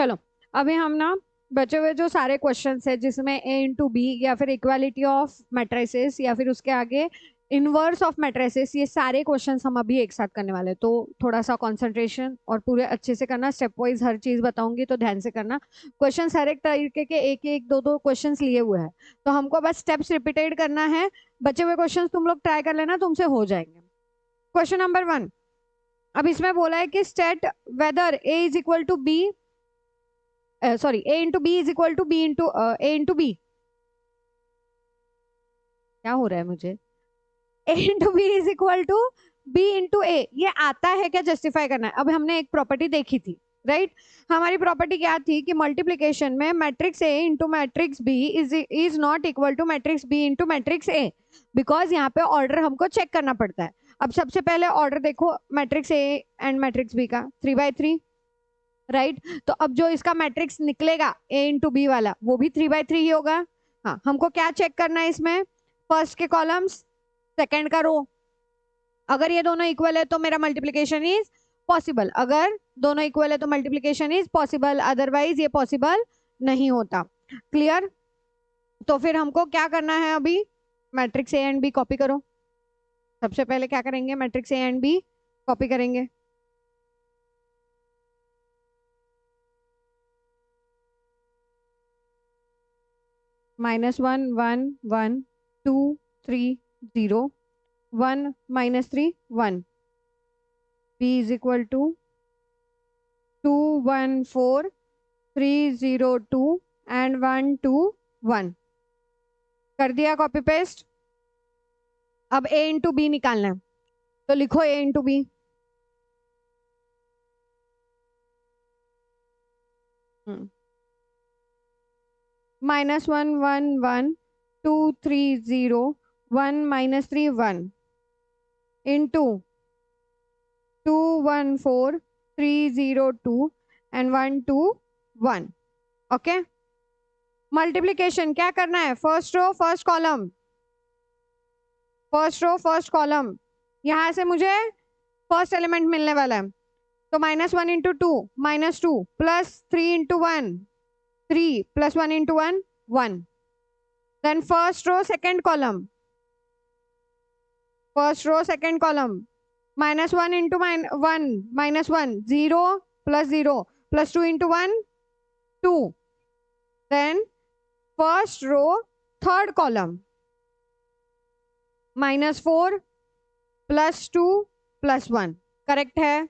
चलो, अभी हम ना बचे हुए जो सारे क्वेश्चंस है जिसमें ए इंटू बी या फिर इक्वालिटी ऑफ मैट्रिसेस या फिर उसके आगे इनवर्स ऑफ मैट्रिसेस, ये सारे क्वेश्चंस हम अभी एक साथ करने वाले हैं। तो थोड़ा सा कंसंट्रेशन और पूरे अच्छे से करना, स्टेप वाइज हर चीज बताऊंगी तो ध्यान से करना। क्वेश्चंस हर एक तरीके के एक एक दो दो क्वेश्चंस लिए हुए हैं, तो हमको बस स्टेप्स रिपीटेड करना है। बचे हुए क्वेश्चंस तुम लोग ट्राई कर लेना, तुमसे हो जाएंगे। Question number 1। अब इसमें बोला है कि state whether A is equal to B, sorry, A into B is equal to B into A into B. क्या हो रहा है मुझे? A into B is equal to B into A, ये आता है क्या जस्टिफाई करना है। अब हमने एक प्रॉपर्टी देखी थी, राइट? हमारी प्रॉपर्टी क्या थी कि मल्टीप्लीकेशन में matrix A into matrix B is not equal to matrix B into matrix A, because यहाँ पे ऑर्डर हमको चेक करना पड़ता है। अब सबसे पहले ऑर्डर देखो matrix A and matrix B का, 3/3, राइट? तो अब जो इसका मैट्रिक्स निकलेगा ए इंटू बी वाला, वो भी 3/3 ही होगा। हाँ, हमको क्या चेक करना है इसमें? फर्स्ट के कॉलम्स, सेकंड का रो। अगर ये दोनों इक्वल है तो मेरा मल्टीप्लीकेशन इज पॉसिबल, अगर दोनों इक्वल है तो मल्टीप्लीकेशन इज पॉसिबल, अदरवाइज ये पॉसिबल नहीं होता। क्लियर? तो फिर हमको क्या करना है अभी? Matrix A and B copy करो। सबसे पहले क्या करेंगे? Matrix A and B copy करेंगे। -1 1 1 2 3 0 1 -3 1, b is equal to 2 1 4 3 0 2 and 1 2 1। कर दिया कॉपी पेस्ट। अब ए इंटू बी निकालना है, तो लिखो A into B. -1 1 1 2 3 0 1 -3 1 into 2 1 4 3 0 2 and 1 2 1। Okay, multiplication क्या करना है? First row first column, first row first column. यहां से मुझे फर्स्ट एलिमेंट मिलने वाला है, तो -1 into 2 -2 +3 into 1 3 +1 into 1 1। Then first row second column, first row second column, -1 into 1 -1 0 +0 +2 into 1 2। Then first row third column, -4 +2 +1। Correct है?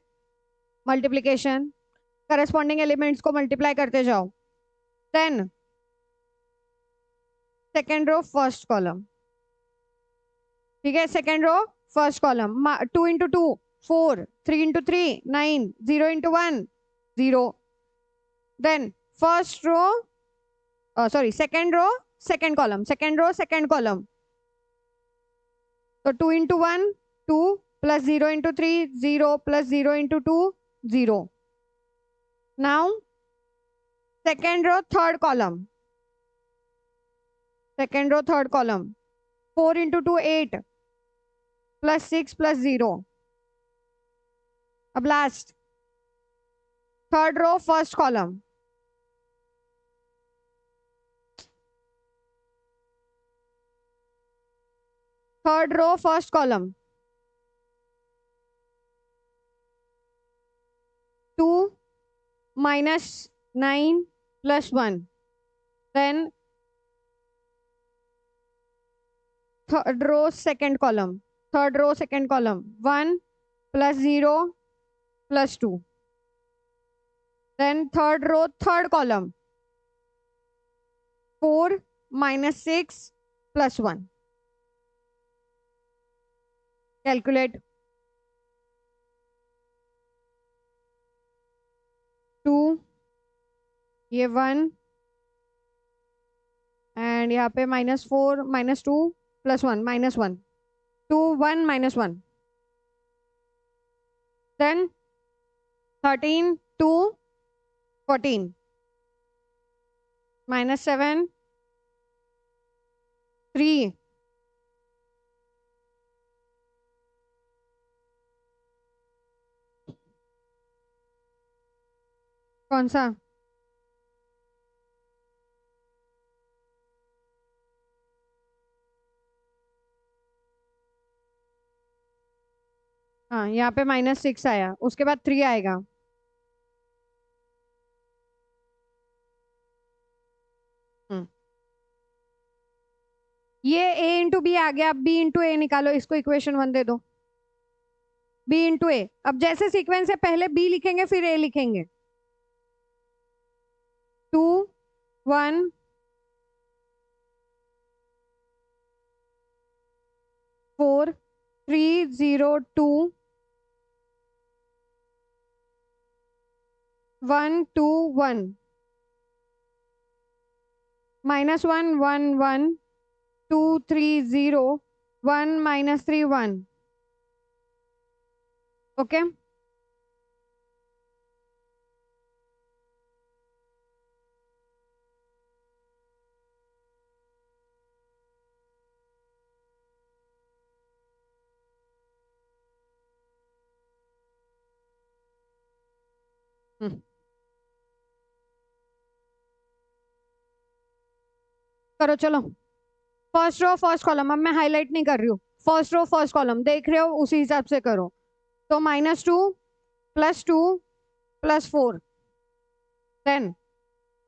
मल्टीप्लीकेशन, करस्पॉन्डिंग एलिमेंट्स को multiply करते जाओ। Then second row first column, ठीक है, second row first column, 2 into 2 4 3 into 3 9 0 into 1 0। Then first row, sorry, second row second column, second row second column, तो 2 into 1 2 +0 into 3 0 +0 into 2 0। Now second row third column, second row third column, 4 into 2 8 +6 +0। अब last third row first column, third row first column, 2 -9 +1। Then third row second column, third row second column, 1 +0 +2। Then third row third column, 4 -6 +1। Calculate. 2, ये 1 and यहाँ पे -4 -2 +1 -1 2 1 -1। Then 13 2 14 -7 3 कौन सा? हाँ, यहाँ पे -6 आया, उसके बाद 3 आएगा। हम्म ये a इंटू बी आ गया, अब b इंटू ए निकालो, इसको इक्वेशन 1 दे दो। b इंटू ए, अब जैसे सीक्वेंस है पहले b लिखेंगे फिर a लिखेंगे। 2 1 4 3 0 2 1 2 1 -1 1 1 2 3 0 1 -3 1। ओके। हम्म, करो चलो। फर्स्ट रो फर्स्ट कॉलम, अब मैं हाईलाइट नहीं कर रही हूँ। फर्स्ट रो फर्स्ट कॉलम देख रहे हो, उसी हिसाब से करो। तो -2 +2 +4, देन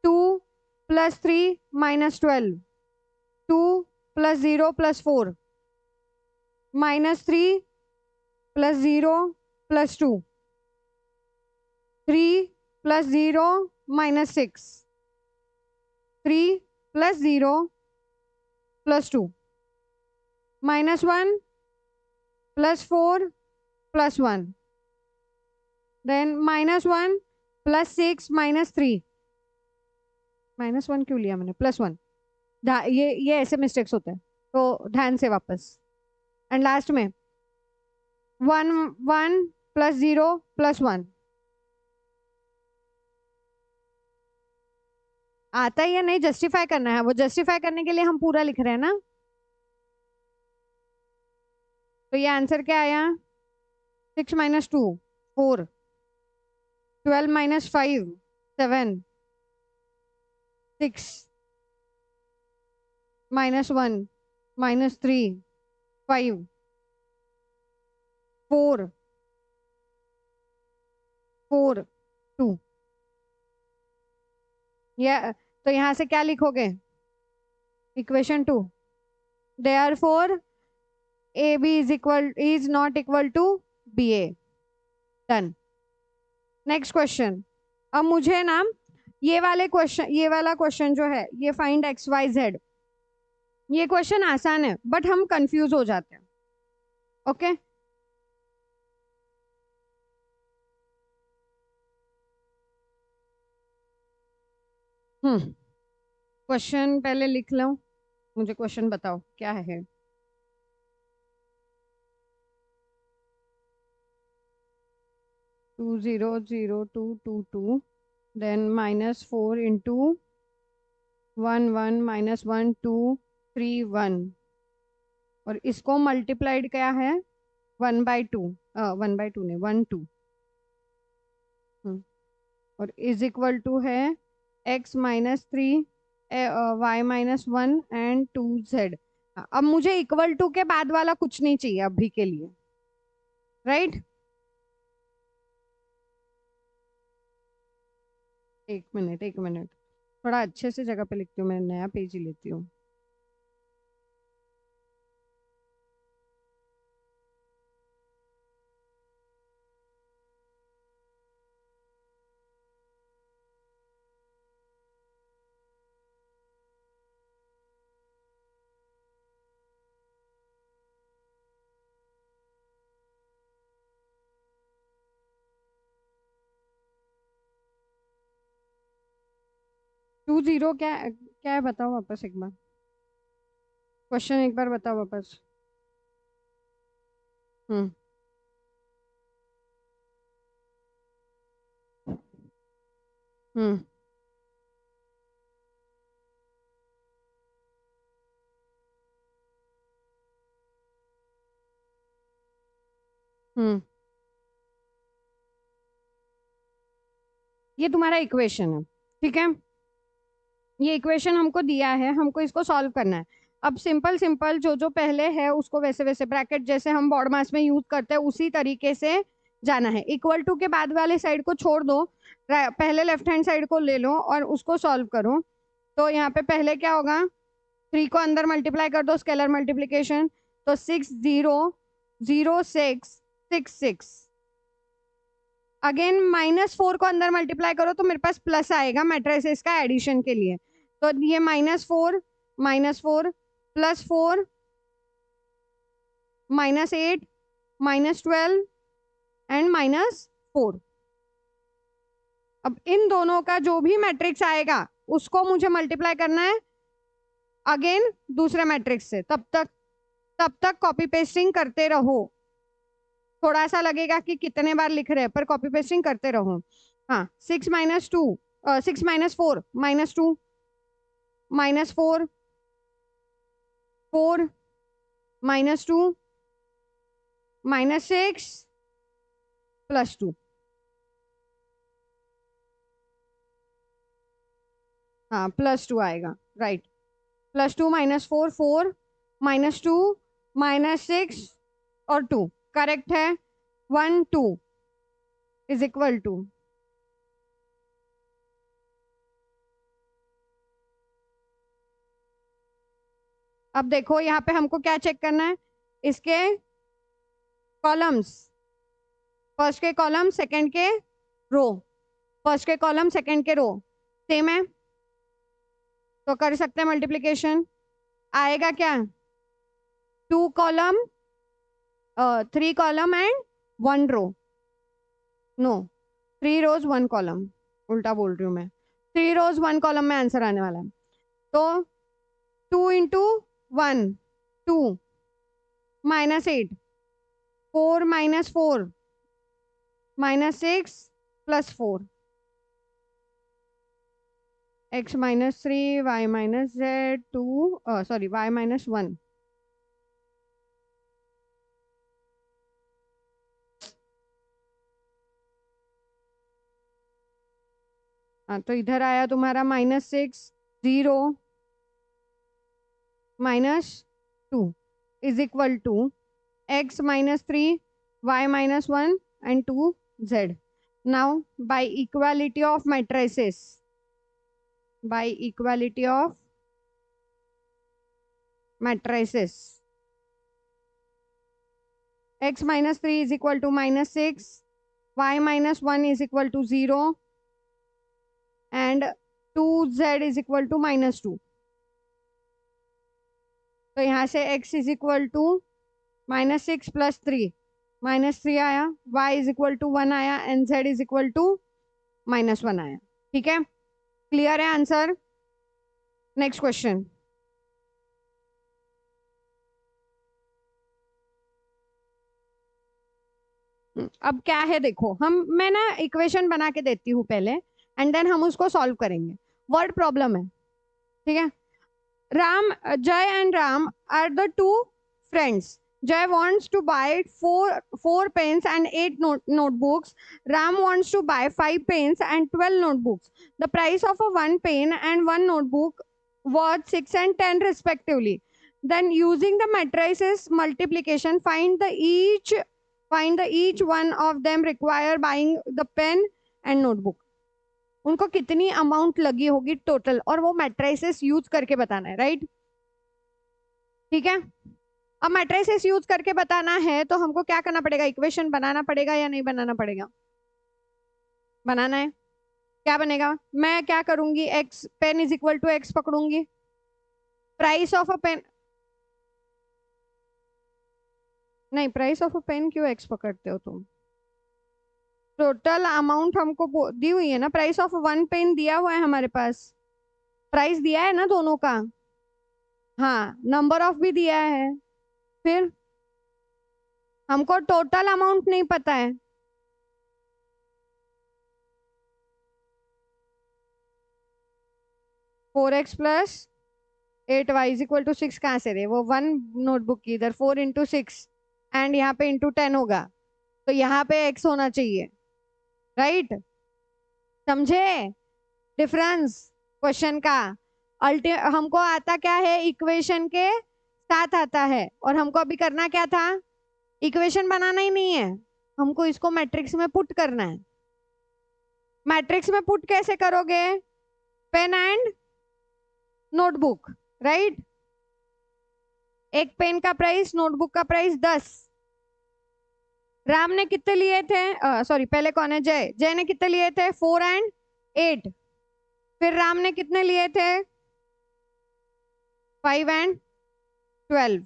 2 +3 -12, 2 +0 +4, -3 +0 +2, 3 +0 -6, 3 +0 +2, -1 +4 +1, देन -1 +6 -3। -1 क्यों लिया मैंने, +1। ये ऐसे मिस्टेक्स होते हैं, तो ध्यान से वापस। एंड लास्ट में 1 1 +0 +1। आता ही है नहीं, जस्टिफाई करना है, वो जस्टिफाई करने के लिए हम पूरा लिख रहे हैं ना। तो ये आंसर क्या आया, 6 -2 4, 12 -5 7, 6 -1 -3 5 4 4 2। ये तो यहाँ से क्या लिखोगे, equation 2। Therefore A B is not equal to B A. Done. Next question. अब मुझे ना ये वाले क्वेश्चन, ये वाला क्वेश्चन जो है, ये फाइंड एक्स वाई जेड, ये क्वेश्चन आसान है बट हम कंफ्यूज हो जाते हैं। ओके। क्वेश्चन पहले लिख लो, मुझे क्वेश्चन बताओ क्या है। 2 0 0 2 2 2, देन -4 इंटू 1 1 -1 2 3 1, और इसको मल्टीप्लाइड क्या है, 1/2, 1/2 नहीं 1 2, और इज इक्वल टू है x-3 y-1 एंड 2z। अब मुझे इक्वल टू के बाद वाला कुछ नहीं चाहिए अभी के लिए, राइट। एक मिनट एक मिनट, थोड़ा अच्छे से जगह पे लिखती हूँ, मैं नया पेज ही लेती हूँ। टू जीरो क्या क्या है, बताओ वापस एक बार, क्वेश्चन एक बार बताओ वापस। हम्म हम्म हम्म ये तुम्हारा इक्वेशन है, ठीक है। ये इक्वेशन हमको दिया है, हमको इसको सॉल्व करना है। अब सिंपल सिंपल जो जो पहले है उसको वैसे वैसे ब्रैकेट जैसे हम बॉड मास में यूज करते हैं उसी तरीके से जाना है। इक्वल टू के बाद वाले साइड को छोड़ दो, पहले लेफ्ट हैंड साइड को ले लो और उसको सॉल्व करो। तो यहाँ पे पहले क्या होगा, 3 को अंदर मल्टीप्लाई कर दो, स्केलर मल्टीप्लीकेशन, तो 600666। अगेन -4 को अंदर मल्टीप्लाई करो तो मेरे पास प्लस आएगा मैट्रिसेस का एडिशन के लिए। तो ये -4 -4 +4 -8 -12 एंड -4। अब इन दोनों का जो भी मैट्रिक्स आएगा उसको मुझे मल्टीप्लाई करना है अगेन दूसरे मैट्रिक्स से। तब तक कॉपी पेस्टिंग करते रहो। थोड़ा सा लगेगा कि कितने बार लिख रहे हैं, पर कॉपी पेस्टिंग करते रहो। हाँ, 6 -2 6 -4 -2 -4 4 -2 -6 +2। हाँ, +2 आएगा, राइट। +2 -4 4 -2 -6 और 2 करेक्ट है। 1 2 इज इक्वल टू, अब देखो यहाँ पे हमको क्या चेक करना है, इसके कॉलम्स, फर्स्ट के कॉलम सेकंड के रो, फर्स्ट के कॉलम सेकंड के रो सेम है तो कर सकते हैं मल्टीप्लीकेशन। आएगा क्या, 2 column 3 column and 1 row, no 3 rows 1 column, उल्टा बोल रही हूँ मैं, 3 रोज 1 कॉलम में आंसर आने वाला है। तो 2 × 1 2 -8 4 -4 -6 +4 x -3 y -z 2 sorry y -1। हाँ, तो इधर आया तुम्हारा -6 0 -2 is equal to x -3 y -1 and 2z। now by equality of matrices, by equality of matrices, x -3 is equal to -6, y -1 is equal to 0 and 2z is equal to -2। तो यहाँ से x is equal to -6 + 3 -3 आया, y is equal to 1 आया and z is equal to -1 आया। ठीक है, clear है answer. Next question, अब क्या है देखो, मैं ना इक्वेशन बना के देती हूँ पहले एंड देन हम उसको सॉल्व करेंगे। वर्ड प्रॉब्लम है, ठीक है। Ram, Jay and Ram are the 2 friends. Jay wants to buy four pens and 8 notebooks. Ram wants to buy 5 pens and 12 notebooks. The price of a 1 pen and 1 notebook was 6 and 10 respectively. Then using the matrices multiplication, find the each one of them require buying the pen and notebook. उनको कितनी amount लगी होगी total, और वो matrices use करके बताना है, right. ठीक है, अब मैट्रिसेस यूज करके बताना है तो हमको क्या करना पड़ेगा, इक्वेशन बनाना पड़ेगा या नहीं बनाना पड़ेगा, बनाना है। क्या बनेगा, मैं क्या करूंगी, x pen is equal to x पकड़ूंगी, प्राइस ऑफ अ पेन, नहीं प्राइस ऑफ अ पेन क्यों x पकड़ते हो तुम, टोटल अमाउंट हमको दी हुई है ना, प्राइस ऑफ 1 पेन दिया हुआ है हमारे पास, प्राइस दिया है ना दोनों का, हाँ नंबर ऑफ भी दिया है, फिर हमको टोटल अमाउंट नहीं पता है। Four X plus 8y is equal to 6 कहाँ से रे, वो 1 नोटबुक की इधर 4 × 6 एंड यहाँ पे ×10 होगा, तो यहाँ पे x होना चाहिए, राइट। समझे डिफरेंस क्वेश्चन का। हमको आता क्या है, इक्वेशन के साथ आता है, और हमको अभी करना क्या था, इक्वेशन बनाना ही नहीं है, हमको इसको मैट्रिक्स में पुट करना है। मैट्रिक्स में पुट कैसे करोगे, पेन एंड नोटबुक, राइट। एक पेन का प्राइस, नोटबुक का प्राइस 10। राम ने कितने लिए थे, सॉरी पहले कौन है, जय। जय ने कितने लिए थे, 4 एंड 8। फिर राम ने कितने लिए थे, 5 एंड 12।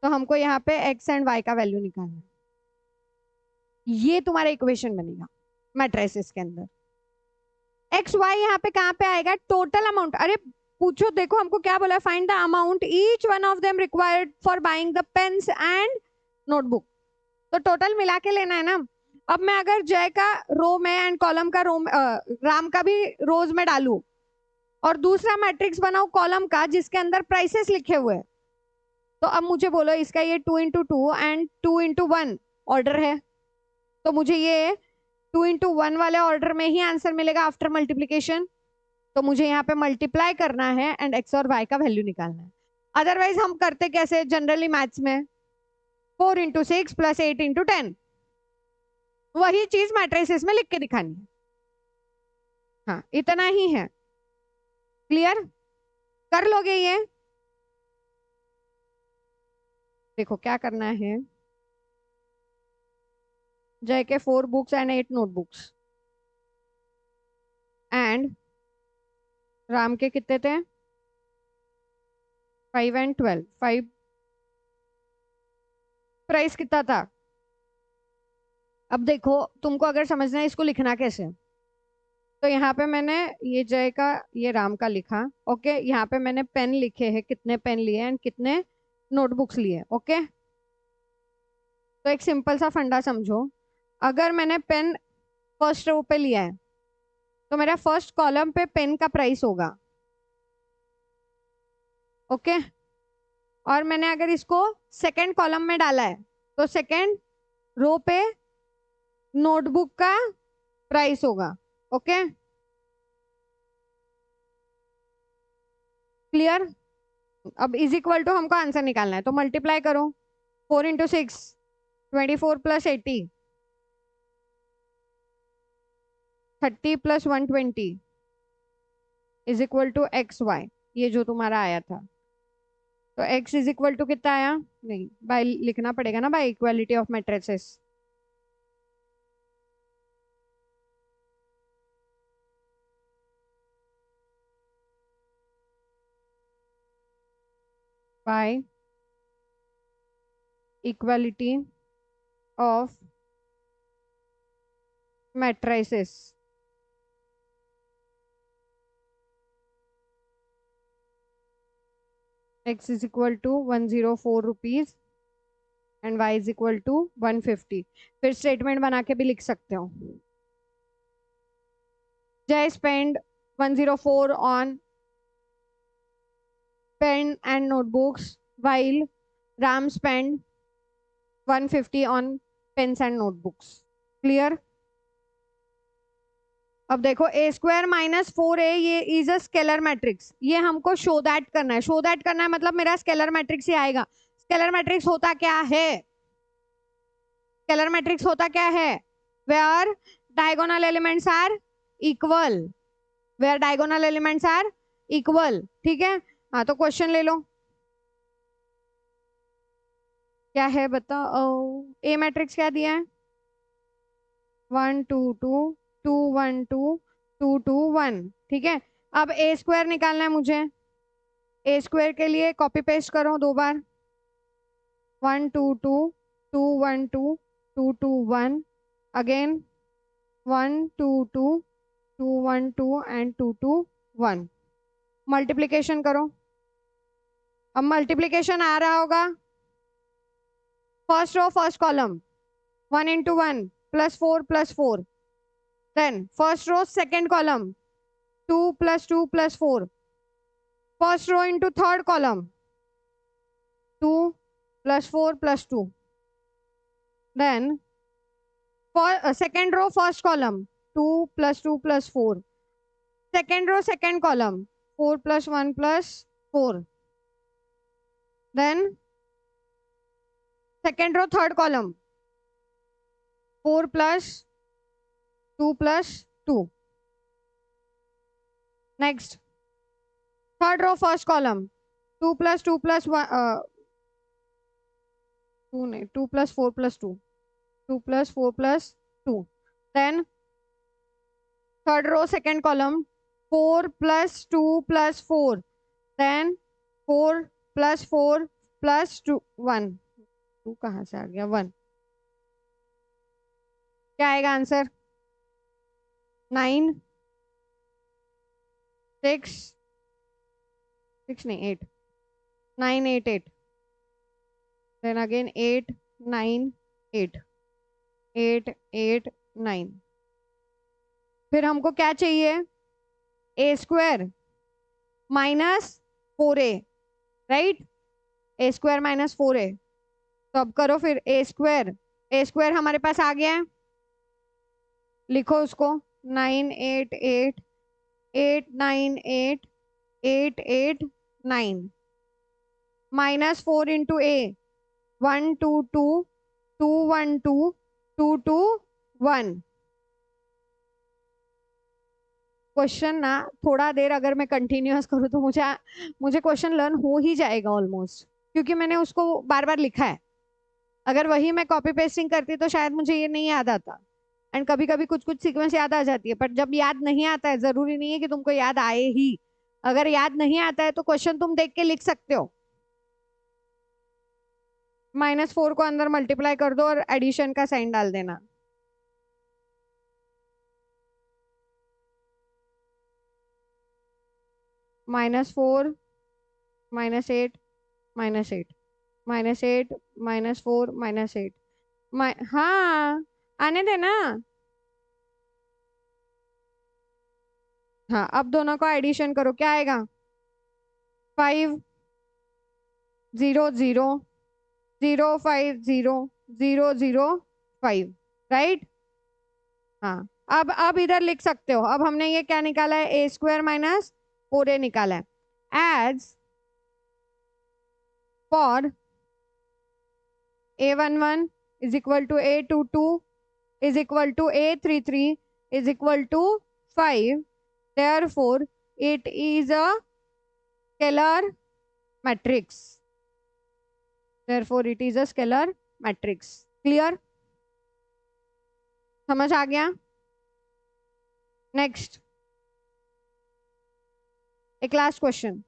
तो हमको यहाँ पे x एंड y का वैल्यू निकालना है। ये तुम्हारा इक्वेशन बनेगा मैट्रिसेस के अंदर। एक्स वाई यहाँ पे कहाँ पे आएगा, टोटल अमाउंट। अरे पूछो, देखो हमको क्या बोला, find the amount each one of them required for buying the pens and notebook. तो टोटल मिला के लेना है ना। अब मैं अगर जय का रो में एंड कॉलम का रो, राम का भी रोज में डालू, और दूसरा मैट्रिक्स बनाऊ कॉलम का जिसके अंदर प्राइसेस लिखे हुए, तो अब मुझे बोलो इसका ये 2 इंटू 2 एंड 2 इंटू 1 ऑर्डर है, तो मुझे ये 2 इंटू 1 वाले ऑर्डर में ही आंसर मिलेगा आफ्टर मल्टीप्लीकेशन। तो मुझे यहाँ पे मल्टीप्लाई करना है एंड एक्स और वाई का वैल्यू निकालना है। अदरवाइज हम करते कैसे जनरली मैथ्स में, 4 इंटू 6 प्लस 8 इंटू 10, वही चीज मैट्रिसेस में लिख के दिखानी है। हाँ इतना ही है, क्लियर, कर लोगे ये। देखो क्या करना है, जय के 4 books and 8 notebooks, and Ram के कितने थे, 5 एंड 12। 5 प्राइस कितना था। अब देखो तुमको अगर समझना है इसको लिखना कैसे, तो यहाँ पे मैंने ये जय का ये राम का लिखा, ओके। यहाँ पे मैंने पेन लिखे हैं, कितने पेन लिए एंड कितने नोटबुक्स लिए, ओके। तो एक सिंपल सा फंडा समझो, अगर मैंने पेन फर्स्ट रो पे लिया है तो मेरा फर्स्ट कॉलम पे पेन का प्राइस होगा, ओके। और मैंने अगर इसको सेकंड कॉलम में डाला है तो सेकंड रो पे नोटबुक का प्राइस होगा, ओके, क्लियर। अब इज इक्वल टू हमको आंसर निकालना है, तो मल्टीप्लाई करो, 4 into 6 24 plus 80, 30 plus 120 is equal to X Y, ये जो तुम्हारा आया था। तो x इज इक्वल टू कितना आया, नहीं बाय लिखना पड़ेगा ना, by equality of matrices. By equality of matrices, x is equal to 104 rupees and y is equal to 150। फिर स्टेटमेंट बना के भी लिख सकते हो, जय spend 104 on pen and notebooks while Ram spend 150 on pens and notebooks, clear. अब देखो ए स्क्वायर माइनस 4a ये इज अ स्केलर मैट्रिक्स, ये हमको शो दैट करना है। शो दैट करना है मतलब मेरा स्केलर मैट्रिक्स ही आएगा। स्केलर मैट्रिक्स होता क्या है, स्केलर मैट्रिक्स होता क्या है, where diagonal elements are equal, where diagonal elements are equal, ठीक है। हाँ तो क्वेश्चन ले लो, क्या है बताओ। ए मैट्रिक्स क्या दिया है, 1 2 2 2 1 2 2 2 1, ठीक है। अब ए स्क्वायर निकालना है मुझे, ए स्क्वायर के लिए कॉपी पेस्ट करो 2 बार, 1 2 2 2 1 2 2 2 1, अगेन 1 2 2 2 1 2 एंड 2 2 1। मल्टीप्लीकेशन करो, अब मल्टीप्लीकेशन आ रहा होगा, first row first column 1 into 1 plus 4 plus 4, then first row second column 2 plus 2 plus 4, first row into third column 2 plus 4 plus 2, then second row first column 2 plus 2 plus 4, second row second column 4 plus 1 plus 4. Then second row, third column, 4 plus 2 plus 2. Next, third row, first column, 2 plus 2 plus 1, 2 नहीं, 2 plus 4 plus 2, 2 plus 4 plus 2. Then third row, second column, 4 plus 2 plus 4. Then 4 plus 4 plus 2, 1. 2 कहाँ से आ गया? 1. क्या आएगा answer? 9, 6, 6 नहीं, 8. 9, 8, 8. Then again 8, 9, 8. 8, 8, 9. फिर हमको क्या चाहिए? ए स्क्वायर माइनस 4a, राइट? ए स्क्वायर माइनस 4a. तो अब करो फिर ए स्क्वायर. ए स्क्वायर हमारे पास आ गया है, लिखो उसको. 9, 8, 8, 8, 9, 8, 8, 8, 9. माइनस 4 इंटू ए, 1, 2, 2, 2, 1, 2, 2, 2, 1. क्वेश्चन ना थोड़ा देर अगर मैं कंटिन्यूअस करूँ तो मुझे क्वेश्चन लर्न हो ही जाएगा ऑलमोस्ट, क्योंकि मैंने उसको बार बार लिखा है. अगर वही मैं कॉपी पेस्टिंग करती तो शायद मुझे ये नहीं याद आता. एंड कभी कभी कुछ कुछ सीक्वेंस याद आ जाती है, पर जब याद नहीं आता है, जरूरी नहीं है कि तुमको याद आए ही. अगर याद नहीं आता है तो क्वेश्चन तुम देख के लिख सकते हो. -4 को अंदर मल्टीप्लाई कर दो और एडिशन का साइन डाल देना. -4, -8, -8, -8, -4, -8. हाँ, आने देना. हाँ, अब दोनों का एडिशन करो, क्या आएगा? 5, 0, 0, 0, 5, 0, 0, 0, 5, राइट? हाँ, अब इधर लिख सकते हो. अब हमने ये क्या निकाला है? ए स्क्वायर माइनस 4a निकाला है. As for a11 is equal to a22 is equal to a33 is equal to 5. Therefore, it is a scalar matrix. Therefore, it is a scalar matrix. Clear? समझ आ गया? नेक्स्ट, एक last question.